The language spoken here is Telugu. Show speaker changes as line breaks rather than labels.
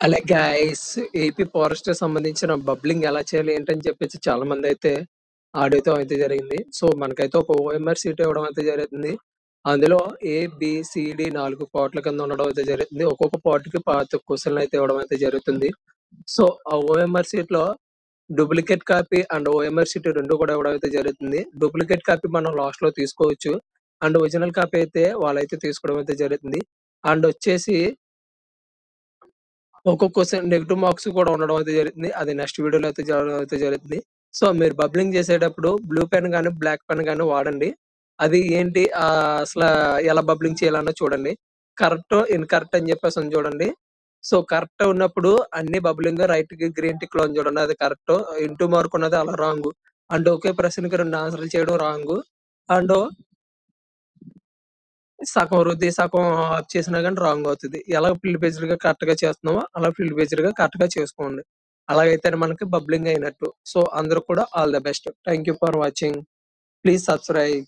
అలా గైస్ ఏపీ ఫారెస్ట్ సంబంధించిన బబ్లింగ్ ఎలా చేయాలి ఏంటని చెప్పేసి చాలా మంది అయితే అడుగుతాం అయితే జరిగింది. సో మనకైతే ఒక ఓఎంఆర్ సీట్ ఇవ్వడం అయితే జరుగుతుంది. అందులో ఏబిసిడి 4 పార్ట్ల కింద ఉండడం అయితే జరుగుతుంది. ఒక్కొక్క పార్ట్‌కి 25 క్వెషన్‌లు అయితే ఇవ్వడం అయితే జరుగుతుంది. సో ఆ ఓఎంఆర్ సీట్‌లో duplicate copy and OMR sheet 2 కూడా ఇవ్వడం అయితే జరుగుతుంది. డూప్లికేట్ కాపీ మనం లాస్ట్‌లో తీసుకోవచ్చు. అండ్ ఒరిజినల్ కాపీ అయితే వాళ్ళైతే తీసుకోవడం అయితే జరుగుతుంది. అండ్ వచ్చేసి ఒక్కొక్క క్వెషన్ నెగెటివ్ మార్క్స్ కూడా ఉండడం అయితే జరుగుతుంది. అది నెక్స్ట్ వీడియోలో అయితే జరగడం అయితే జరుగుతుంది. సో మీరు బబ్లింగ్ చేసేటప్పుడు బ్లూ పెన్ గాని, బ్లాక్ పెన్ గాని వాడండి. అది ఏంటి అసల ఎలా బబ్లింగ్ చేయాలన్నో చూడండి. కరెక్ట్, ఇన్‌కరెక్ట్ అని చెప్పేసి ఉంది చూడండి. సో కరెక్ట్ ఉన్నప్పుడు అన్ని బబ్లింగ్ రైట్‌కి గ్రీన్ టిక్‌లో ఉంది చూడండి అది కరెక్ట్. ఇంటూ మార్క్ ఉన్నది అలా రాంగ్. అండ్ ఒకే ప్రశ్నకి 2 ఆన్సర్‌లు చేయడం రాంగ్. అండ్ సగం రుద్ది, సగం ఆఫ్ చేసినా గాని రాంగ్ అవుతది. ఎలా ఫుల్ బేస్డ్‌గా కరెక్ట్‌గా చేస్తున్నామో, అలా ఫుల్ బేస్డ్‌గా కరెక్ట్‌గా చేసుకోండి. అలాగైతేనే మనకి బబ్లింగ్ అయినట్టు. సో అందరూ కూడా all the best. Thank you for watching. Please subscribe.